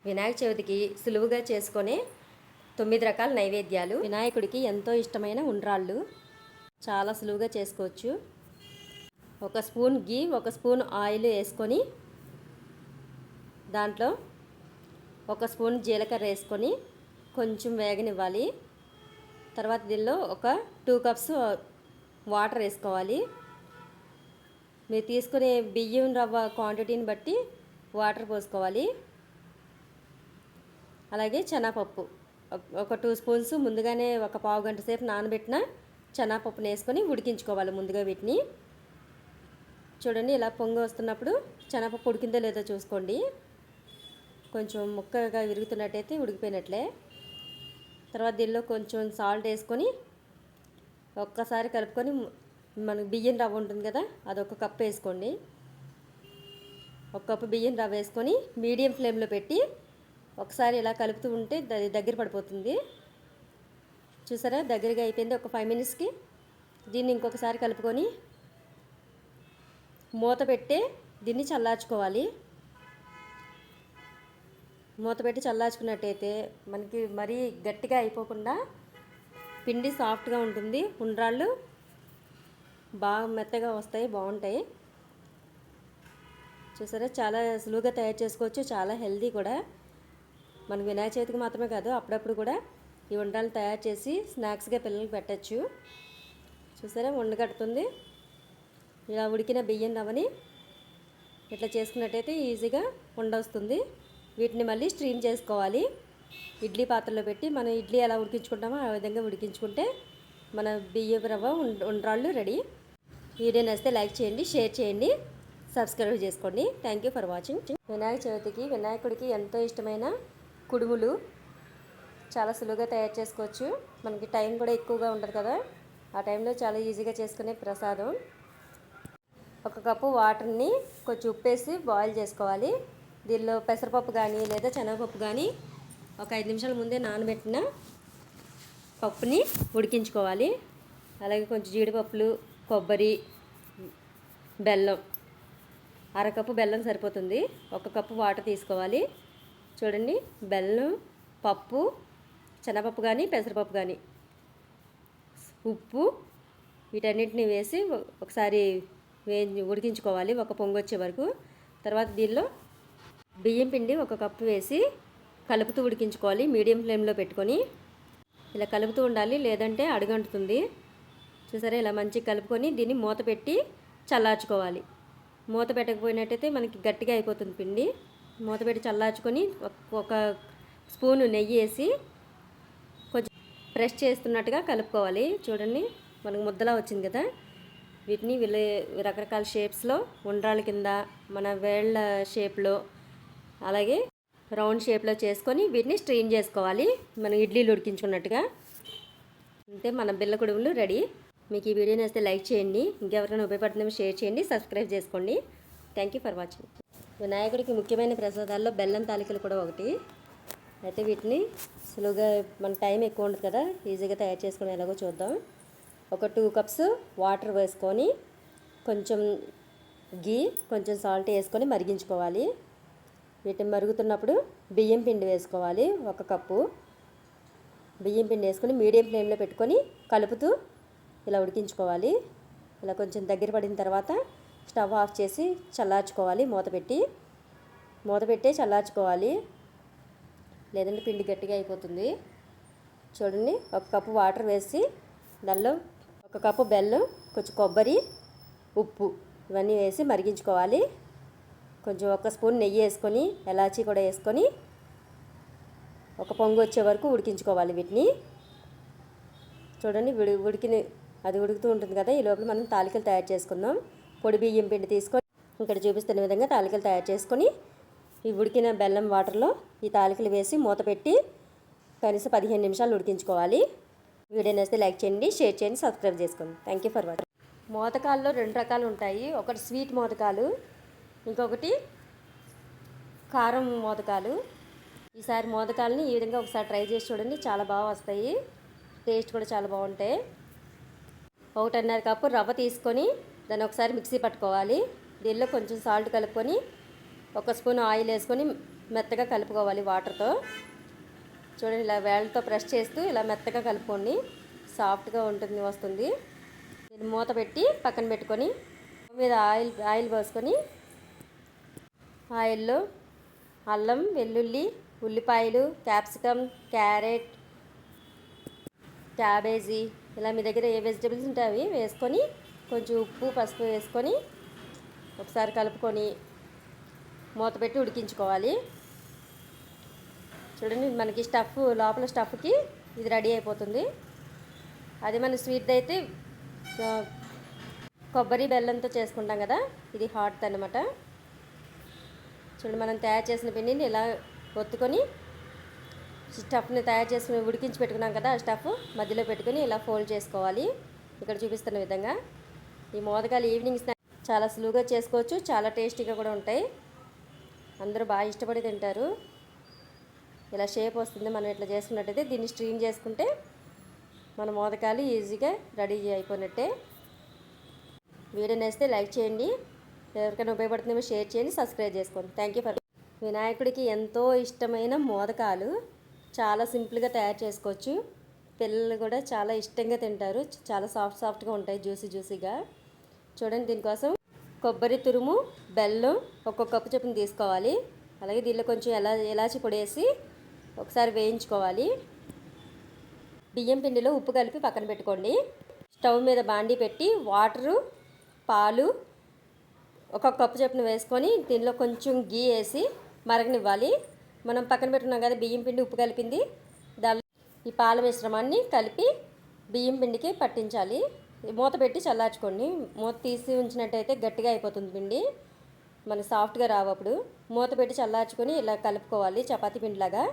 వినాయక చవితికి సులువుగా చేసుకునే 9 రకాల నైవేద్యాలు. వినాయకుడికి ఎంతో ఇష్టమైన ఉండ్రాళ్ళు చాలా సులువుగా చేసుకోవచ్చు. ఒక స్పూన్ గీ, ఒక స్పూన్ ఆయిల్ వేసుకొని దాంట్లో ఒక స్పూన్ జీలకర్ర వేసుకొని కొంచెం వేగనివ్వాలి. తర్వాత దీనిలో ఒక 2 కప్స్ వాటర్ వేసుకోవాలి. మీరు తీసుకునే బియ్యం రవ్వ క్వాంటిటీని బట్టి వాటర్ పోసుకోవాలి. అలాగే శనగపప్పు ఒక 2 స్పూన్స్ ముందుగానే ఒక పావు గంట సేపు నానబెట్టిన శనగపప్పుని వేసుకొని ఉడికించుకోవాలి. ముందుగా వీటిని చూడండి, ఇలా పొంగి వస్తున్నప్పుడు శనగపప్పు ఉడికిందో లేదో చూసుకోండి. కొంచెం ముక్కగా విరుగుతున్నట్టయితే ఉడికిపోయినట్లే. తర్వాత దీనిలో కొంచెం సాల్ట్ వేసుకొని ఒక్కసారి కలుపుకొని మనకు బియ్యం రవ్వ ఉంటుంది కదా, అదొక కప్పు వేసుకోండి. ఒక కప్పు బియ్యం రవ్వ వేసుకొని మీడియం ఫ్లేమ్లో పెట్టి ఒకసారి ఇలా కలుపుతూ ఉంటే దగ్గర పడిపోతుంది. చూసారా, దగ్గరగా అయిపోయింది. ఒక 5 మినిట్స్కి దీన్ని ఇంకొకసారి కలుపుకొని మూత పెట్టి దీన్ని చల్లార్చుకోవాలి. మూత పెట్టి చల్లార్చుకున్నట్టయితే మనకి మరీ గట్టిగా అయిపోకుండా పిండి సాఫ్ట్గా ఉంటుంది. ఉండ్రాళ్ళు బాగా మెత్తగా వస్తాయి, బాగుంటాయి. చూసారా, చాలా సులువుగా తయారు చేసుకోవచ్చు, చాలా హెల్దీ కూడా. మనకు వినాయక చవితికి మాత్రమే కాదు, అప్పుడప్పుడు కూడా ఈ ఉండ్రాలు తయారు చేసి స్నాక్స్గా పిల్లలకి పెట్టచ్చు. చూసారా, ఉండగట్టుతుంది. ఇలా ఉడికిన బియ్యం రవ్వని ఇట్లా చేసుకున్నట్టయితే ఈజీగా ఉండొస్తుంది. వీటిని మళ్ళీ స్ట్రీమ్ చేసుకోవాలి. ఇడ్లీ పాత్రలో పెట్టి మనం ఇడ్లీ ఎలా ఉడికించుకుంటామో ఆ విధంగా ఉడికించుకుంటే మన బియ్యం రవ్వ ఉండ్రాళ్ళు రెడీ. వీడియో నచ్చితే లైక్ చేయండి, షేర్ చేయండి, సబ్స్క్రైబ్ చేసుకోండి. Thank you for watching. Vinayaka చవితికి వినాయకుడికి ఎంతో ఇష్టమైన కుడుములు చాలా సులువుగా తయారు చేసుకోవచ్చు. మనకి టైం కూడా ఎక్కువగా ఉండదు కదా, ఆ టైంలో చాలా ఈజీగా చేసుకునే ప్రసాదం. ఒక కప్పు వాటర్ని కొంచెం ఉప్పేసి బాయిల్ చేసుకోవాలి. దీనిలో పెసరపప్పు కానీ లేదా శనగపప్పు కానీ ఒక 5 నిమిషాల ముందే నానబెట్టిన పప్పుని ఉడికించుకోవాలి. అలాగే కొంచెం జీడిపప్పులు, కొబ్బరి, బెల్లం, అరకప్పు బెల్లం సరిపోతుంది. ఒక కప్పు వాటర్ తీసుకోవాలి. చూడండి, బెల్లం, పప్పు, శనగపప్పు కానీ పెసరపప్పు కానీ, ఉప్పు, వీటన్నిటిని వేసి ఒకసారి ఉడికించుకోవాలి ఒక పొంగు వచ్చే వరకు. తర్వాత దీనిలో బియ్యం పిండి ఒక కప్పు వేసి కలుపుతూ ఉడికించుకోవాలి. మీడియం ఫ్లేమ్లో పెట్టుకొని ఇలా కలుపుతూ ఉండాలి, లేదంటే అడుగంటుతుంది. చూసారా, ఇలా మంచిగా కలుపుకొని దీన్ని మూత పెట్టి చల్లార్చుకోవాలి. మూత పెట్టకపోయినట్టయితే మనకి గట్టిగా అయిపోతుంది పిండి. మూత పెట్టి చల్లార్చుకొని ఒక స్పూను నెయ్యి వేసి కొంచెం ప్రెస్ చేస్తున్నట్టుగా కలుపుకోవాలి. చూడండి, మనకు ముద్దలా వచ్చింది కదా. వీటిని రకరకాల షేప్స్లో ఉండ్రాళ్ళ కింద, మన వేళ్ళ షేప్లో, అలాగే రౌండ్ షేప్లో చేసుకొని వీటిని స్ట్రీమ్ చేసుకోవాలి, మనం ఇడ్లీలు ఉడికించుకున్నట్టుగా. అంతే, మన బిళ్ళ కుడుములు రెడీ. మీకు ఈ వీడియో నచ్చితే లైక్ చేయండి, ఇంకెవరైనా ఉపయోగపడుతుందో షేర్ చేయండి, సబ్స్క్రైబ్ చేసుకోండి. Thank you for watching. వినాయకుడికి ముఖ్యమైన ప్రసాదాల్లో బెల్లం తాలికలు కూడా ఒకటి. అయితే వీటిని సులువుగా, మన టైం ఎక్కువ ఉండదు కదా, ఈజీగా తయారు చేసుకుని ఎలాగో చూద్దాం. ఒక 2 కప్స్ వాటర్ వేసుకొని కొంచెం గీ, కొంచెం సాల్ట్ వేసుకొని మరిగించుకోవాలి. వీటిని మరుగుతున్నప్పుడు బియ్యం పిండి వేసుకోవాలి. ఒక కప్పు బియ్యం పిండి వేసుకొని మీడియం ఫ్లేమ్లో పెట్టుకొని కలుపుతూ ఇలా ఉడికించుకోవాలి. ఇలా కొంచెం దగ్గర పడిన తర్వాత స్టవ్ ఆఫ్ చేసి చల్లార్చుకోవాలి. మూత పెట్టి చల్లార్చుకోవాలి, లేదంటే పిండి గట్టిగా అయిపోతుంది. చూడండి, ఒక కప్పు వాటర్ వేసి దానిలో ఒక కప్పు బెల్లం, కొంచెం కొబ్బరి, ఉప్పు ఇవన్నీ వేసి మరిగించుకోవాలి. కొంచెం ఒక స్పూన్ నెయ్యి వేసుకొని, ఎలాచీ కూడా వేసుకొని ఒక పొంగు వచ్చే వరకు ఉడికించుకోవాలి వీటిని. చూడండి, అది ఉడుకుతూ ఉంటుంది కదా, ఈ లోపల మనం తాలికలు తయారు చేసుకుందాం. పొడి బియ్యం పిండి తీసుకొని ఇక్కడ చూపిస్తున్న విధంగా తాలికలు తయారు చేసుకొని ఈ ఉడికిన బెల్లం వాటర్లో ఈ తాలికలు వేసి మూత పెట్టి కనీసం 15 నిమిషాలు ఉడికించుకోవాలి. వీడియో నచ్చితే లైక్ చేయండి, షేర్ చేయండి, సబ్స్క్రైబ్ చేసుకోండి. Thank you for watching. మోదకాల్లో 2 రకాలు ఉంటాయి. ఒకటి స్వీట్ మోదకాలు, ఇంకొకటి కారం మోదకాలు. ఈసారి మోదకాలని ఈ విధంగా ఒకసారి ట్రై చేసి చూడండి, చాలా బాగా వస్తాయి, టేస్ట్ కూడా చాలా బాగుంటాయి. 1.5 కప్పు రవ్వ తీసుకొని దాన్ని ఒకసారి మిక్సీ పట్టుకోవాలి. దీనిలో కొంచెం సాల్ట్ కలుపుకొని ఒక స్పూన్ ఆయిల్ వేసుకొని మెత్తగా కలుపుకోవాలి వాటర్తో. చూడండి, ఇలా వేళ్ళతో ప్రెస్ చేస్తూ ఇలా మెత్తగా కలుపుకోండి, సాఫ్ట్గా వస్తుంది. దీన్ని మూత పెట్టి పక్కన పెట్టుకొని మీద ఆయిల్ పోసుకొని ఆయిల్లో అల్లం, వెల్లుల్లి, ఉల్లిపాయలు, క్యాప్సికమ్, క్యారెట్, క్యాబేజీ, ఇలా మీ దగ్గర ఏ వెజిటబుల్స్ ఉంటే అవి వేసుకొని కొంచెం ఉప్పు, పసుపు వేసుకొని ఒకసారి కలుపుకొని మూత పెట్టి ఉడికించుకోవాలి. చూడండి, మనకి లోపల స్టఫ్కి ఇది రెడీ అయిపోతుంది. అది మన స్వీట్ అయితే కొబ్బరి బెల్లంతో చేసుకుంటాం కదా, ఇది హాట్ అన్నమాట. చూడండి, మనం తయారు చేసిన పిండిని ఇలా ఒత్తుకొని స్టఫ్ని తయారు చేసుకుని ఉడికించి పెట్టుకున్నాం కదా, ఆ స్టఫ్ మధ్యలో పెట్టుకొని ఇలా ఫోల్డ్ చేసుకోవాలి. ఇక్కడ చూపిస్తున్న విధంగా. ఈ మోదకాలు ఈవినింగ్ స్నాక్ చాలా సులువుగా చేసుకోవచ్చు, చాలా టేస్టీగా కూడా ఉంటాయి. అందరూ బాగా ఇష్టపడి తింటారు. ఇలా షేప్ వస్తుంది మనం ఇట్లా చేసుకున్నట్టయితే. దీన్ని స్ట్రీమ్ చేసుకుంటే మన మోదకాలు ఈజీగా రెడీ అయిపోయినట్టే. వీడియో నచ్చితే లైక్ చేయండి, ఎవరికైనా ఉపయోగపడుతుందేమో షేర్ చేయండి, సబ్స్క్రైబ్ చేసుకోండి. Thank you for. వినాయకుడికి ఎంతో ఇష్టమైన మోదకాలు చాలా సింపుల్గా తయారు చేసుకోవచ్చు. పిల్లలు కూడా చాలా ఇష్టంగా తింటారు. చాలా సాఫ్ట్గా ఉంటాయి, జ్యూసీగా. చూడండి, దీనికోసం కొబ్బరి తురుము, బెల్లం ఒక్కొక్క కప్పు చొప్పున తీసుకోవాలి. అలాగే దీనిలో కొంచెం ఎలాచి పొడి వేసి ఒకసారి వేయించుకోవాలి. బియ్యం పిండిలో ఉప్పు కలిపి పక్కన పెట్టుకోండి. స్టవ్ మీద బాండీ పెట్టి వాటరు, పాలు ఒక్కొక్క కప్పు చొప్పున వేసుకొని దీనిలో కొంచెం గీ వేసి మరగనివ్వాలి. మనం పక్కన పెట్టుకున్నాం కదా బియ్యం పిండి, ఉప్పు కలిపింది, దానిలో ఈ పాల మిశ్రమాన్ని కలిపి బియ్యం పిండికి పట్టించాలి. మూత పెట్టి చల్లార్చుకోండి. మూత తీసి ఉంచినట్టయితే గట్టిగా అయిపోతుంది పిండి, మనకి సాఫ్ట్గా రావప్పుడు. మూత పెట్టి చల్లార్చుకొని ఇలా కలుపుకోవాలి చపాతీ పిండిలాగా.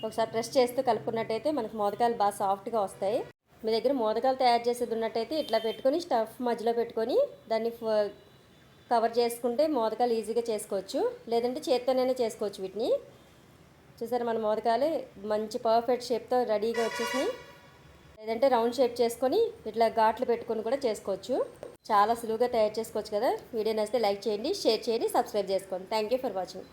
ఒకసారి ప్రెస్ చేస్తూ కలుపుకున్నట్టయితే మనకు మోదకాలు బాగా సాఫ్ట్గా వస్తాయి. మీ దగ్గర మోదకాలు తయారు చేసేది ఉన్నట్టయితే ఇట్లా పెట్టుకొని స్టఫ్ మధ్యలో పెట్టుకొని దాన్ని కవర్ చేసుకుంటే మోదకాలు ఈజీగా చేసుకోవచ్చు. లేదంటే చేత్తోనైనా చేసుకోవచ్చు వీటిని. చూసారు, మన మోదకాలు మంచి పర్ఫెక్ట్ షేప్తో రెడీగా వచ్చేసి. లేదంటే రౌండ్ షేప్ చేసుకొని ఇట్లా ఘాట్లు పెట్టుకొని కూడా చేసుకోవచ్చు. చాలా సులువుగా తయారు చేసుకోవచ్చు కదా. వీడియో నచ్చితే లైక్ చేయండి, షేర్ చేయండి, సబ్స్క్రైబ్ చేసుకోండి. Thank you for watching.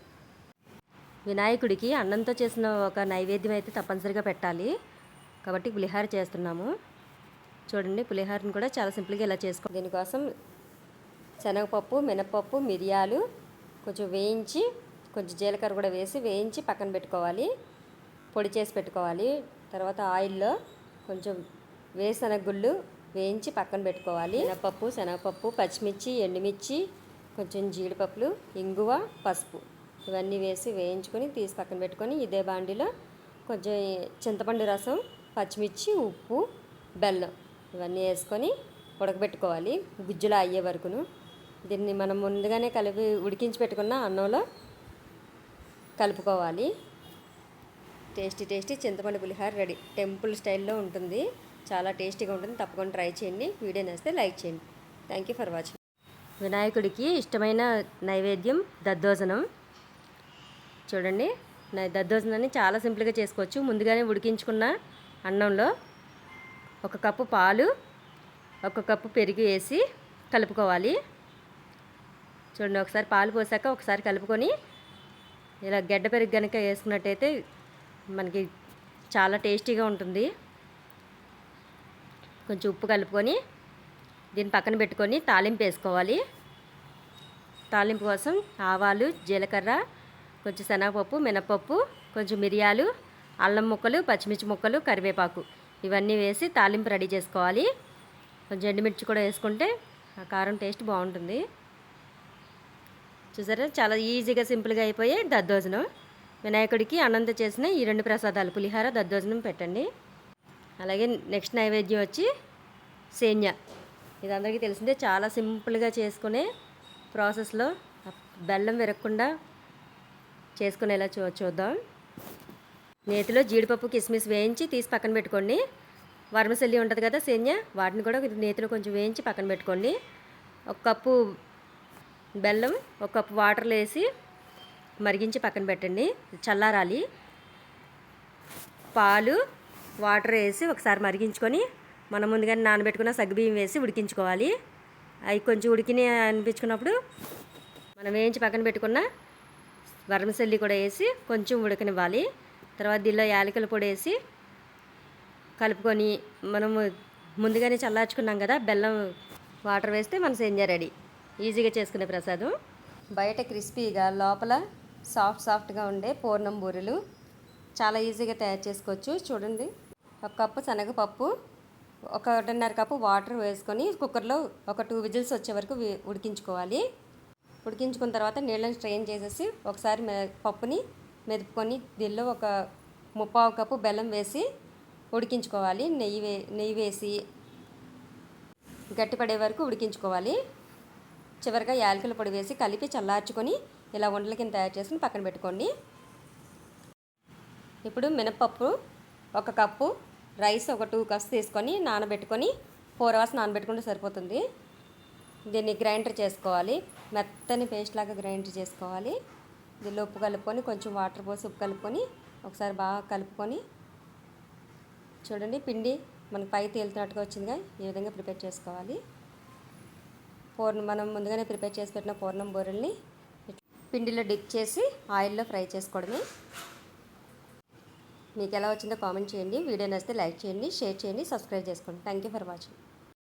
వినాయకుడికి అన్నంతో చేసిన ఒక నైవేద్యం అయితే తప్పనిసరిగా పెట్టాలి కాబట్టి పులిహార చేస్తున్నాము. చూడండి, పులిహారని కూడా చాలా సింపుల్గా ఇలా చేసుకోండి. దీనికోసం శనగపప్పు, మినపప్పు, మిరియాలు కొంచెం వేయించి, కొంచెం జీలకర్ర కూడా వేసి వేయించి పక్కన పెట్టుకోవాలి, పొడి చేసి పెట్టుకోవాలి. తర్వాత ఆయిల్లో కొంచెం వేరుశనగగుళ్ళు వేయించి పక్కన పెట్టుకోవాలి. మినపప్పు, శనగపప్పు, పచ్చిమిర్చి, ఎండుమిర్చి, కొంచెం జీడిపప్పులు, ఇంగువ, పసుపు ఇవన్నీ వేసి వేయించుకొని తీసి పక్కన పెట్టుకొని ఇదే బాండిలో కొంచెం చింతపండు రసం, పచ్చిమిర్చి, ఉప్పు, బెల్లం ఇవన్నీ వేసుకొని ఉడకబెట్టుకోవాలి గుజ్జులా అయ్యే వరకును. దీన్ని మనం ముందుగానే కలిపి ఉడికించి పెట్టుకున్న అన్నంలో కలుపుకోవాలి. టేస్టీ చింతపండు పులిహార రెడీ. టెంపుల్ స్టైల్లో ఉంటుంది, చాలా టేస్టీగా ఉంటుంది. తప్పకుండా ట్రై చేయండి. వీడియో నచ్చితే లైక్ చేయండి. Thank you for watching. వినాయకుడికి ఇష్టమైన నైవేద్యం దద్దోజనం. చూడండి, దద్దోజనాన్ని చాలా సింపుల్గా చేసుకోవచ్చు. ముందుగానే ఉడికించుకున్న అన్నంలో ఒక కప్పు పాలు, ఒక కప్పు పెరుగు వేసి కలుపుకోవాలి. చూడండి, ఒకసారి పాలు పోసాక ఒకసారి కలుపుకొని ఇలా గడ్డ పెరుగు కనుక వేసుకున్నట్టయితే మనకి చాలా టేస్టీగా ఉంటుంది. కొంచెం ఉప్పు కలుపుకొని దీన్ని పక్కన పెట్టుకొని తాలింపు వేసుకోవాలి. తాలింపు కోసం ఆవాలు, జీలకర్ర, కొంచెం శనగపప్పు, మినపప్పు, కొంచెం మిరియాలు, అల్లం ముక్కలు, పచ్చిమిర్చి ముక్కలు, కరివేపాకు ఇవన్నీ వేసి తాలింపు రెడీ చేసుకోవాలి. కొంచెం ఎండుమిర్చి కూడా వేసుకుంటే ఆ కారం టేస్ట్ బాగుంటుంది. చూసారా, చాలా ఈజీగా సింపుల్గా అయిపోయే దద్దోజనం. వినాయకుడికి అన్నంతో చేసిన ఈ రెండు ప్రసాదాలు పులిహార, దద్దోజనం పెట్టండి. అలాగే నెక్స్ట్ నైవేద్యం వచ్చి సేన్యా. ఇది అందరికీ తెలిసిందే, చాలా సింపుల్గా చేసుకునే ప్రాసెస్లో బెల్లం విరగకుండా చేసుకునేలా చూద్దాం. నేతిలో జీడిపప్పు, కిస్మిస్ వేయించి తీసి పక్కన పెట్టుకోండి. వర్మసెల్లి ఉంటుంది కదా సేన్యా, వాటిని కూడా నేతిలో కొంచెం వేయించి పక్కన పెట్టుకోండి. ఒక కప్పు బెల్లం, ఒక కప్పు వాటర్లో వేసి మరిగించి పక్కన పెట్టండి, చల్లారాలి. పాలు, వాటర్ వేసి ఒకసారి మరిగించుకొని మనం ముందుగానే నానబెట్టుకున్న సగ్గుబియ్యం వేసి ఉడికించుకోవాలి. అవి కొంచెం ఉడికిని అనిపించుకున్నప్పుడు మనం వేయించి పక్కన పెట్టుకున్న వరమసల్లి కూడా వేసి కొంచెం ఉడకనివ్వాలి. తర్వాత దీనిలో యాలకుల పొడి వేసి కలుపుకొని మనము ముందుగానే చల్లార్చుకున్నాం కదా, బెల్లం వాటర్ వేస్తే మన సేమియా రెడీ. ఈజీగా చేసుకునే ప్రసాదం. బయట క్రిస్పీగా లోపల సాఫ్ట్గా ఉండే పూర్ణం బూరెలు చాలా ఈజీగా తయారు చేసుకోవచ్చు. చూడండి, ఒక కప్పు శనగపప్పు, 1.5 కప్పు వాటర్ వేసుకొని కుక్కర్లో ఒక 2 విజిల్స్ వచ్చే వరకు ఉడికించుకోవాలి. ఉడికించుకున్న తర్వాత నీళ్ళని స్ట్రెయిన్ చేసేసి ఒకసారి పప్పుని మెదుపుకొని దీనిలో ఒక 3/4 కప్పు బెల్లం వేసి ఉడికించుకోవాలి. నెయ్యి వేసి గట్టిపడే వరకు ఉడికించుకోవాలి. చివరిగా యాలకుల పొడి వేసి కలిపి చల్లార్చుకొని ఇలా ఉండల కింద తయారు చేసుకుని పక్కన పెట్టుకోండి. ఇప్పుడు మినపప్పు 1 కప్పు, రైస్ ఒక 2 కప్స్ తీసుకొని నానబెట్టుకొని 4 అవర్స్ నానబెట్టుకుంటే సరిపోతుంది. దీన్ని గ్రైండర్ చేసుకోవాలి. మెత్తని పేస్ట్ లాగా గ్రైండర్ చేసుకోవాలి. దీనిలో ఉప్పు కలుపుకొని కొంచెం వాటర్ పోసి ఉప్పు కలుపుకొని ఒకసారి బాగా కలుపుకొని చూడండి, పిండి మనకు పై తేలుతున్నట్టుగా వచ్చిందిగా, ఈ విధంగా ప్రిపేర్ చేసుకోవాలి. మనం ముందుగానే ప్రిపేర్ చేసి పెట్టిన పూర్ణం బూరెల్ని పిండిలో డిప్ చేసి ఆయిల్లో ఫ్రై చేసుకోవడమే. మీకు ఎలా వచ్చిందో కామెంట్ చేయండి. వీడియో నచ్చితే లైక్ చేయండి, షేర్ చేయండి, సబ్స్క్రైబ్ చేసుకోండి. Thank you for watching.